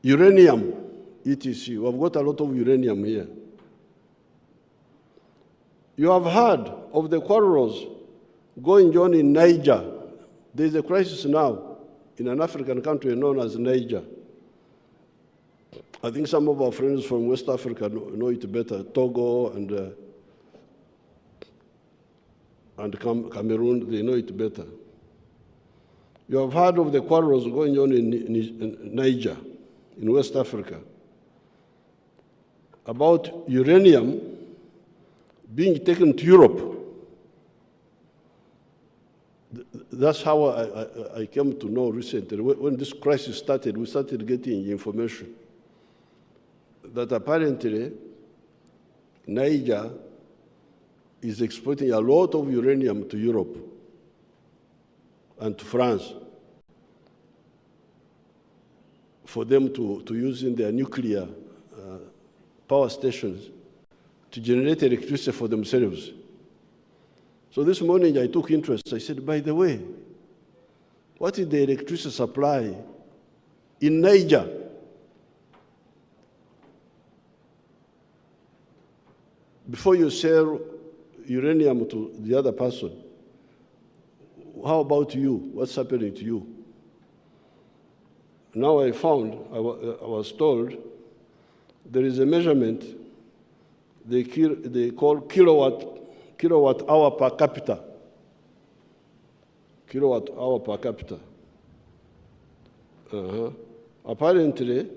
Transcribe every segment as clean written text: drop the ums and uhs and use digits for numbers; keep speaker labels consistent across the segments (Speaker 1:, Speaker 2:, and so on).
Speaker 1: uranium, etc. We have got a lot of uranium here. You have heard of the quarrels going on in Niger. There is a crisis now in an African country known as Niger. I think some of our friends from West Africa know it better, Togo and Cameroon, they know it better. You have heard of the quarrels going on in Niger, in West Africa, about uranium being taken to Europe. That's how I came to know recently. When this crisis started, we started getting information that apparently Niger is exporting a lot of uranium to Europe and to France for them to use in their nuclear power stations to generate electricity for themselves. So this morning I took interest. I said, by the way, what is the electricity supply in Niger? Before you sell uranium to the other person, how about you? What's happening to you? Now I found, I was told, there is a measurement they call kilowatt hour per capita. Kilowatt hour per capita. Apparently,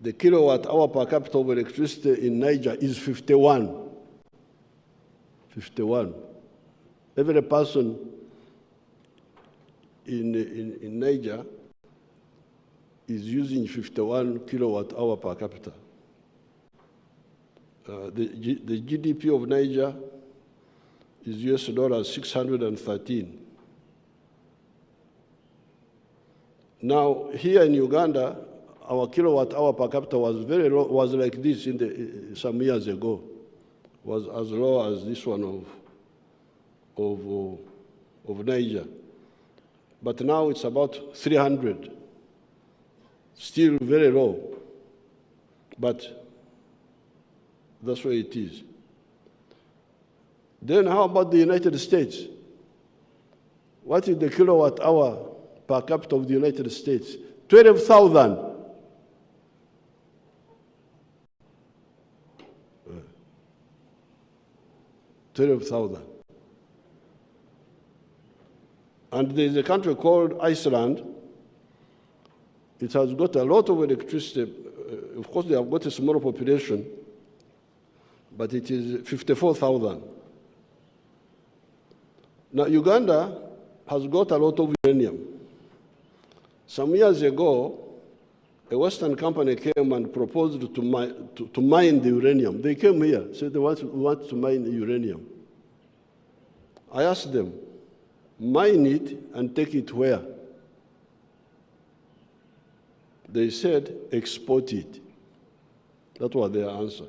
Speaker 1: the kilowatt hour per capita of electricity in Niger is 51. 51. Every person in Niger is using 51 kilowatt hour per capita. The GDP of Niger is US $613. Now, here in Uganda, our kilowatt hour per capita was very low, was like this some years ago, was as low as this one of Niger. But now it's about 300, still very low, but that's where it is. Then how about the United States? What is the kilowatt hour per capita of the United States? 12,000. 12,000. And there's a country called Iceland. It has got a lot of electricity. Of course, they have got a small population, but it is 54,000. Now, Uganda has got a lot of uranium. Some years ago, a Western company came and proposed to mine the uranium. They came here, said they want to mine the uranium. I asked them, mine it and take it where? They said, export it. That was their answer.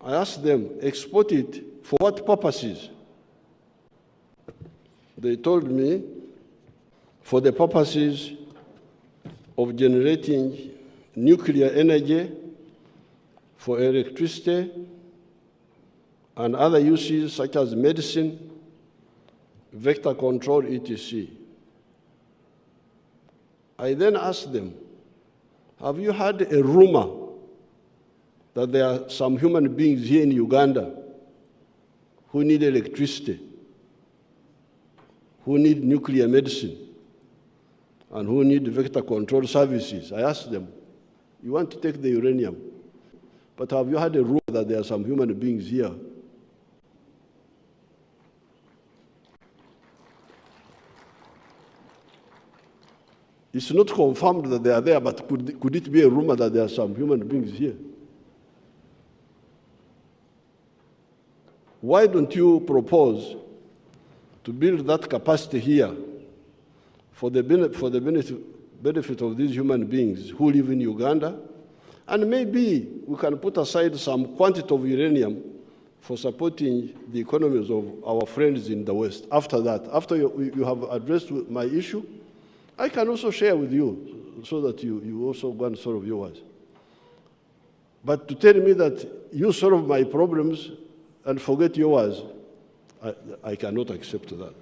Speaker 1: I asked them, export it for what purposes? They told me, for the purposes of generating nuclear energy, for electricity, and other uses such as medicine, vector control, etc. I then asked them, have you heard a rumor that there are some human beings here in Uganda who need electricity, who need nuclear medicine, and who need vector control services? I asked them, you want to take the uranium, but have you heard a rumor that there are some human beings here? It's not confirmed that they are there, but could it be a rumor that there are some human beings here? Why don't you propose to build that capacity here for the benefit of these human beings who live in Uganda? And maybe we can put aside some quantity of uranium for supporting the economies of our friends in the West. After that, after you have addressed my issue, I can also share with you so that you also go and solve yours. But to tell me that you solve my problems and forget yours, I cannot accept that.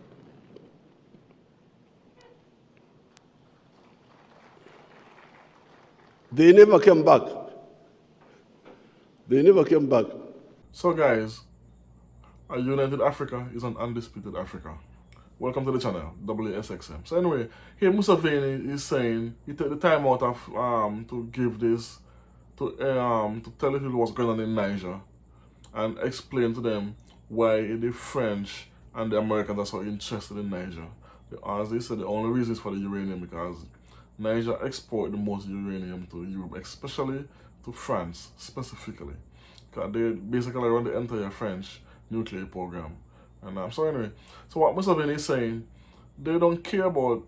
Speaker 1: They never came back. They never came back.
Speaker 2: So guys, a united Africa is an undisputed Africa. Welcome to the channel, WSXM. So anyway, here Museveni is saying he took the time out of to give this to tell the people what's going on in Niger and explain to them why the French and the Americans are so interested in Niger. As they said, the only reason is for the uranium, because Niger export the most uranium to Europe, especially to France specifically, because they basically run the entire French nuclear program. And so anyway, so what Museveni is saying, they don't care about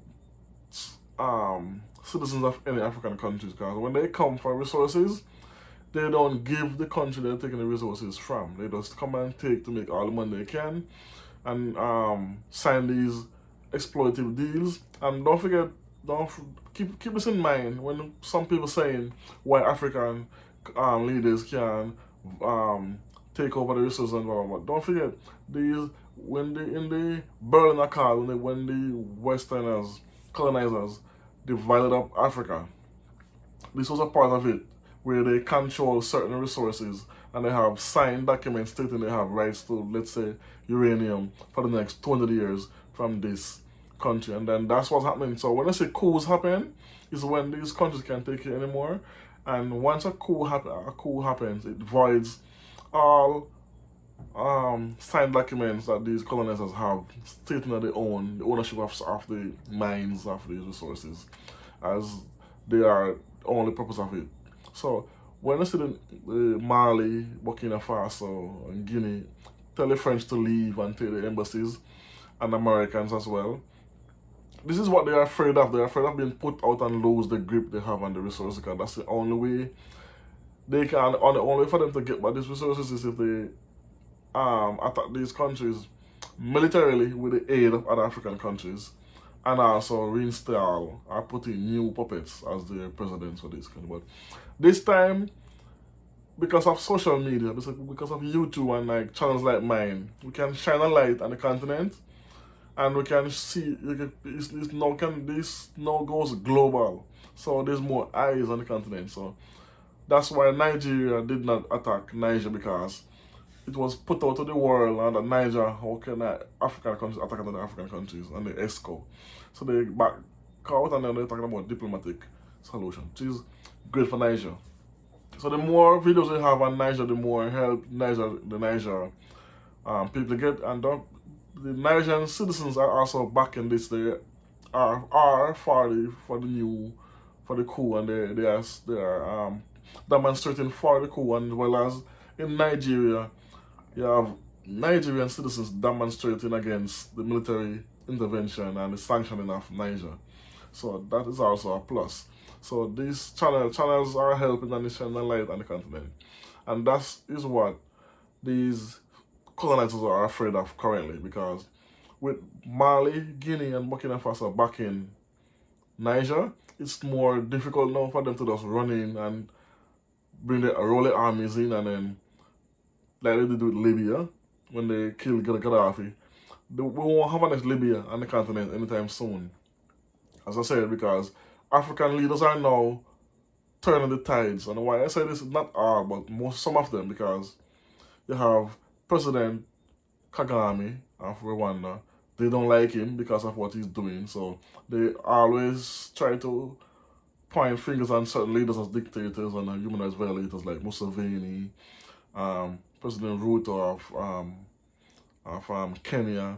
Speaker 2: citizens of any African countries, because when they come for resources, they don't give the country they're taking the resources from. They just come and take to make all the money they can and sign these exploitative deals. And don't forget, keep this in mind when some people saying why African leaders can take over the resources and blah, blah, blah. Don't forget, these when in the Berlin Accord, when the Westerners, colonizers, divided up Africa, this was a part of it, where they control certain resources and they have signed documents stating they have rights to, let's say, uranium for the next 200 years from this country. And then that's what's happening. So when I say coups happen, is when these countries can't take it anymore. And once a coup happens, it voids all signed documents that these colonizers have stating that they own the ownership of the mines, of these resources, as they are the only purpose of it. So when I see the Mali, Burkina Faso, and Guinea tell the French to leave and take the embassies, and Americans as well, this is what they are afraid of. They're afraid of being put out and lose the grip they have on the resources, because that's the only way they can, or the only way for them to get back these resources is if they attack these countries militarily with the aid of other African countries, and also reinstall or put in new puppets as the presidents for this country. But this time, because of social media, because of YouTube and like channels like mine, we can shine a light on the continent, and we can see this now goes global. So there's more eyes on the continent. So that's why Nigeria did not attack Niger, because it was put out to the world and that Niger, how can African countries attack other African countries, and the ESCO. So they back out and then they're talking about diplomatic solution, which is great for Niger. So the more videos we have on Niger, the more help the Niger people get, and the Nigerian citizens are also backing this. They are for the coup, and they are demonstrating for the coup, and well as in Nigeria, you have Nigerian citizens demonstrating against the military intervention and the sanctioning of Niger. So that is also a plus. So these channels are helping and shining a light on the continent. And that is what these colonizers are afraid of currently, because with Mali, Guinea, and Burkina Faso backing Niger, it's more difficult now for them to just run in and roll their armies in, and then like they did with Libya when they killed Gaddafi. We won't have a next Libya on the continent anytime soon. As I said, because African leaders are now turning the tides. And why I say this is not all, but some of them, because you have President Kagame of Rwanda. They don't like him because of what he's doing. So they always try to point fingers on certain leaders as dictators and human rights violators like Museveni, President Ruto of Kenya.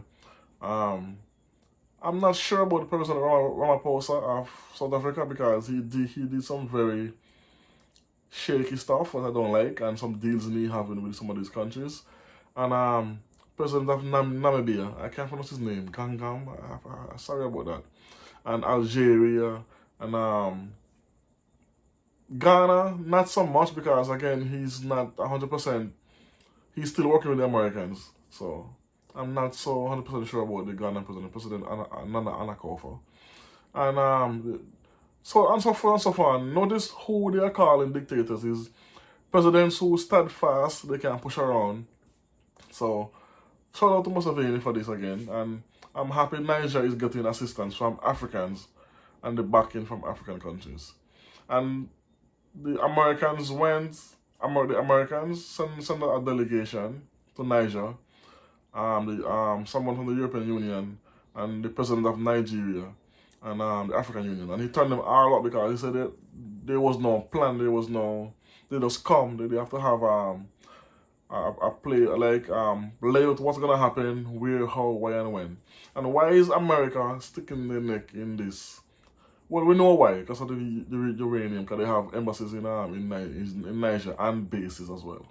Speaker 2: I'm not sure about the President Ramaphosa of South Africa, because he did some very shaky stuff that I don't like, and some deals he having with some of these countries. And President of Namibia, I can't pronounce his name, Gangam, sorry about that. And Algeria, and Ghana, not so much, because again, he's not 100%, he's still working with the Americans. So I'm not so 100% sure about the Ghana President Nana Akufo. And So and so forth and so on. Notice who they are calling dictators is presidents who stand fast, they can push around. So shout out to Museveni for this again, and I'm happy Niger is getting assistance from Africans and the backing from African countries. And the Americans the Americans sent a delegation to Niger, someone from the European Union and the president of Nigeria and the African Union. And he turned them all up because he said that there was no plan, they just come, they have to have a play, like lay out what's gonna happen, where, how, why, and when. And why is America sticking their neck in this? Well, we know why, because of the uranium, because they have embassies in Niger and bases as well.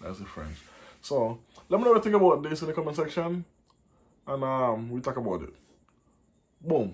Speaker 2: That's the French. So let me know what you think about this in the comment section, and we talk about it. Boom.